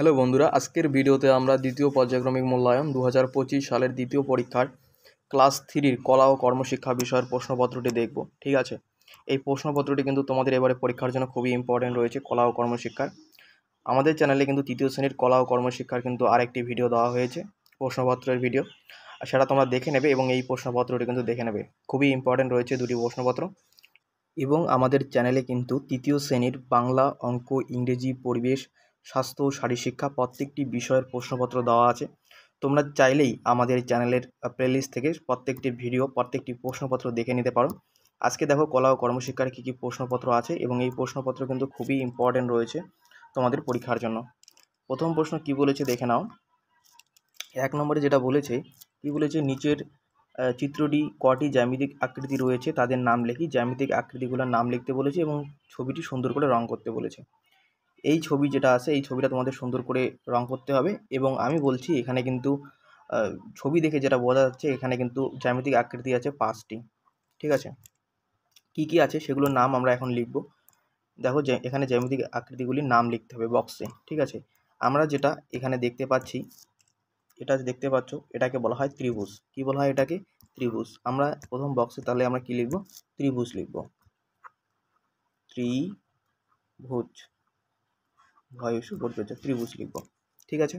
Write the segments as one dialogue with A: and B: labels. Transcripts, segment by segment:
A: Hello বন্ধুরা, আজকের ভিডিওতে আমরা দ্বিতীয় পর্যায়ক্রমিক মূল্যায়ন 2025 সালের দ্বিতীয় পরীক্ষার ক্লাস 3 কলা ও কর্মশিক্ষা বিষয়ের প্রশ্নপত্রটি দেখব। ঠিক আছে, এই প্রশ্নপত্রটি কিন্তু তোমাদের এবারে পরীক্ষার জন্য খুবই ইম্পর্টেন্ট রয়েছে কলা ও কর্মশিক্ষার। আমাদের চ্যানেলে কিন্তু তৃতীয় শ্রেণীর কলা ও কর্মশিক্ষার কিন্তু আরেকটি ভিডিও দেওয়া হয়েছে, প্রশ্নপত্রের ভিডিও, আর সেটা তোমরা দেখে নেবে এবং এই প্রশ্নপত্রটি কিন্তু দেখে নেবে। খুবই ইম্পর্টেন্ট রয়েছে দুটি প্রশ্নপত্র। এবং আমাদের চ্যানেলে কিন্তু তৃতীয় শ্রেণীর বাংলা, অঙ্ক, ইংরেজি, পরিবেশ, স্বাস্থ্য ও শারীরশিক্ষা প্রত্যেকটি বিষয়ের প্রশ্নপত্র দেওয়া আছে। তোমরা চাইলেই আমাদের চ্যানেলের প্লেলিস্ট থেকে প্রত্যেকটি ভিডিও, প্রত্যেকটি প্রশ্নপত্র দেখে নিতে পারো। আজকে দেখো কলা ও কর্মশিক্ষার কী কী প্রশ্নপত্র আছে এবং এই প্রশ্নপত্র কিন্তু খুবই ইম্পর্টেন্ট রয়েছে তোমাদের পরীক্ষার জন্য। প্রথম প্রশ্ন কি বলেছে দেখে নাও। 1 নম্বরে যেটা বলেছে, কি বলেছে, নিচের চিত্রটি কটি জ্যামিতিক আকৃতি রয়েছে তাদের নাম লিখি। জ্যামিতিক আকৃতিগুলোর নাম লিখতে বলেছে এবং ছবিটি সুন্দর করে রং করতে বলেছে। এই ছবি যেটা আছে এই ছবিটা তোমাদের সুন্দর করে রং করতে হবে এবং আমি বলছি এখানে কিন্তু ছবি দেখে যেটা বোঝা যাচ্ছে এখানে কিন্তু জ্যামিতিক আকৃতি আছে 5টি। ঠিক আছে, কি কি আছে সেগুলোর নাম আমরা এখন লিখব। দেখো যে এখানে জ্যামিতিক আকৃতিগুলির নাম লিখতে হবে বক্সে। ঠিক আছে, আমরা যেটা এখানে দেখতে পাচ্ছি, এটা দেখতে পাচ্ছ, এটাকে বলা হয় ত্রিভুজ। কি বলা হয় এটাকে? ত্রিভুজ। আমরা প্রথম বক্সে তাহলে আমরা কি লিখব? ত্রিভুজ লিখব। ত্রিভুজ, ভয়সু বলতে ত্রিভুজ লিখব। ঠিক আছে,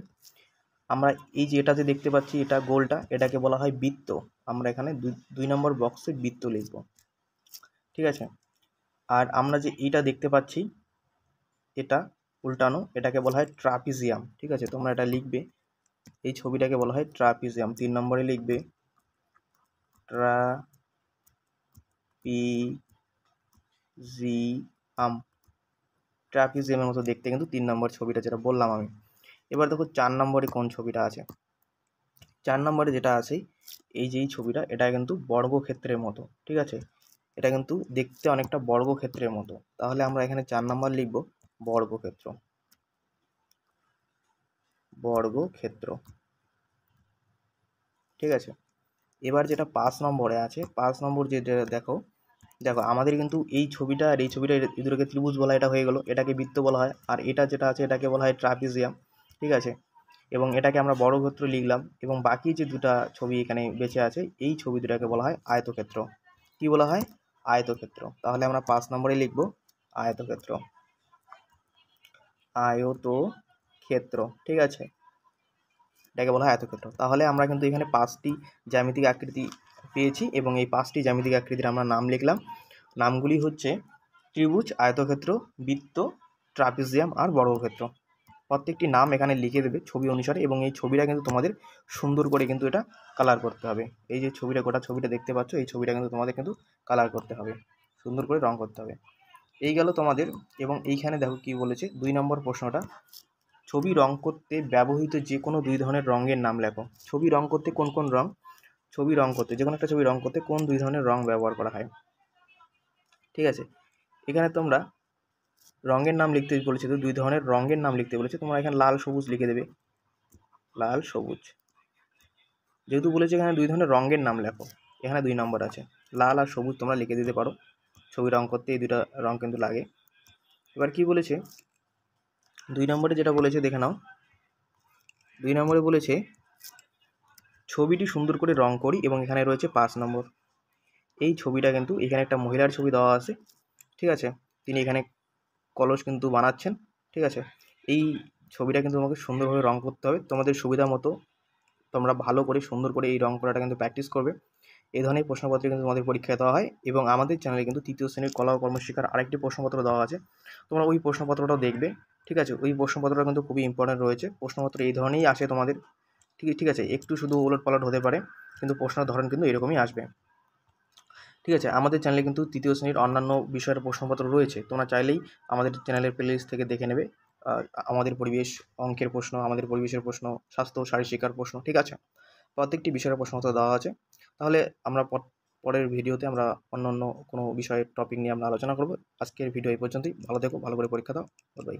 A: আমরা এই যে এটাতে দেখতে পাচ্ছি এটা গোলটা, এটাকে বলা হয় বৃত্ত। আমরা এখানে 2 নম্বর বক্সে বৃত্ত লিখব। ঠিক আছে, আর আমরা যে এইটা দেখতে পাচ্ছি এটা উল্টানো, এটাকে বলা হয় ট্রাপিজিয়াম। ঠিক আছে, তোমরা এটা লিখবে, এই ছবিটাকে বলা হয় ট্রাপিজিয়াম। 3 নম্বরে লিখবে ট্রাপিজিয়াম। ট্রাপিজিয়ামের মতো দেখতে কিন্তু 3 নম্বর ছবিটা যেটা বললাম আমি। এবার দেখো 4 নম্বরে কোন ছবিটা আছে। 4 নম্বরে যেটা আছে এই যে এই ছবিটা, এটা কিন্তু বর্গক্ষেত্রের মতো। ঠিক আছে, এটা কিন্তু দেখতে অনেকটা বর্গক্ষেত্রের মতো। তাহলে আমরা এখানে 4 নম্বর লিখব বর্গক্ষেত্র। বর্গক্ষেত্র। ঠিক আছে, এবার যেটা 5 নম্বরে আছে, 5 নম্বর যেটা দেখো, আমাদের কিন্তু এই ছবিটা আর এই ছবিটা, এই দুটোকে ত্রিভুজ বলা হয়, এটা হয়ে গেল, এটাকে বৃত্ত বলা হয়, আর এটা যেটা আছে এটাকে বলা হয় ট্রাপিজিয়াম। ঠিক আছে, এবং এটাকে আমরা বর্গক্ষেত্র লিখলাম এবং বাকি যে দুটা ছবি এখানে বেঁচে আছে এই ছবি দুটাকে বলা হয় আয়তক্ষেত্র। কি বলা হয়? আয়তক্ষেত্র। তাহলে আমরা 5 নম্বরে লিখব আয়তক্ষেত্র। আয়তক্ষেত্র। ঠিক আছে, এটাকে বলা হয় আয়তক্ষেত্র। তাহলে আমরা কিন্তু এখানে 5টি জ্যামিতিক আকৃতি পেয়েছি এবং এই 5টি জ্যামিতিক আকৃতির আমরা নাম লিখলাম। নামগুলি হচ্ছে ত্রিভুজ, আয়তক্ষেত্র, বৃত্ত, ট্রাপিজিয়াম আর বর্গক্ষেত্র। প্রত্যেকটি নাম এখানে লিখে দেবে ছবি অনুসারে এবং এই ছবিটা কিন্তু তোমাদের সুন্দর করে কিন্তু এটা কালার করতে হবে। এই যে ছবিটা, গোটা ছবিটা দেখতে পাচ্ছ, এই ছবিটা কিন্তু তোমাদের কিন্তু কালার করতে হবে, সুন্দর করে রং করতে হবে। এই গেল তোমাদের। এবং এইখানে দেখো কি বলেছে 2 নম্বর প্রশ্নটা, ছবি রং করতে ব্যবহৃত যে কোনো 2 ধরনের রঙের নাম লেখো। ছবি রং করতে কোন কোন রং, ছবি রং করতে, যে কোনো একটা ছবি রং করতে কোন 2 ধরনের রং ব্যবহার করা হয়। ঠিক আছে, এখানে তোমরা রঙের নাম লিখতে বলেছে, তো 2 ধরনের রঙের নাম লিখতে বলেছে, তোমরা এখানে লাল সবুজ লিখে দেবে। লাল সবুজ, যেহেতু বলেছে এখানে 2 ধরনের রঙের নাম লেখো, এখানে 2 নম্বর আছে, লাল আর সবুজ তোমরা লিখে দিতে পারো। ছবি রং করতে এই দুটা রং কিন্তু লাগে। এবার কি বলেছে 2 নম্বরে, যেটা বলেছে দেখে নাও। 2 নম্বরে বলেছে ছবিটি সুন্দর করে রং করি এবং এখানে রয়েছে 5 নম্বর। এই ছবিটা কিন্তু এখানে একটা মহিলার ছবি দেওয়া আছে। ঠিক আছে, তিনি এখানে কলস কিন্তু বানাচ্ছেন। ঠিক আছে, এই ছবিটা কিন্তু তোমাকে সুন্দরভাবে রং করতে হবে। তোমাদের সুবিধা মতো তোমরা ভালো করে সুন্দর করে এই রং করাটা কিন্তু প্র্যাকটিস করবে। এই ধরনের প্রশ্নপত্র কিন্তু তোমাদের পরীক্ষায় দেওয়া হয় এবং আমাদের চ্যানেলে কিন্তু তৃতীয় শ্রেণীর কলা ও কর্মশিক্ষার আরেকটি প্রশ্নপত্র দেওয়া আছে, তোমরা ওই প্রশ্নপত্রটাও দেখবে। ঠিক আছে, ওই প্রশ্নপত্রটা কিন্তু খুবই ইম্পর্টেন্ট রয়েছে। প্রশ্নপত্র এই ধরনেরই আসে তোমাদের। ঠিক আছে, একটু শুধু ওলটপালট হতে পারে কিন্তু প্রশ্নের ধরন কিন্তু এরকমই আসবে। ঠিক আছে, আমাদের চ্যানেলে কিন্তু তৃতীয় শ্রেণীর অন্যান্য বিষয়ের প্রশ্নপত্র রয়েছে, তোমরা চাইলেই আমাদের চ্যানেলের প্লেলিস্ট থেকে দেখে নেবে। আমাদের পরিবেশ, অঙ্কের প্রশ্ন, আমাদের পরিবেশের প্রশ্ন, স্বাস্থ্য শারীরশিক্ষার প্রশ্ন। ঠিক আছে, প্রত্যেকটি বিষয়ের প্রশ্নপত্র দেওয়া আছে। তাহলে আমরা পরের ভিডিওতে আমরা অন্য কোনো বিষয়ের টপিক নিয়ে আমরা আলোচনা করব। আজকের ভিডিও এই পর্যন্তই। ভালো থেকো, ভালো করে পরীক্ষা দাও। বাই।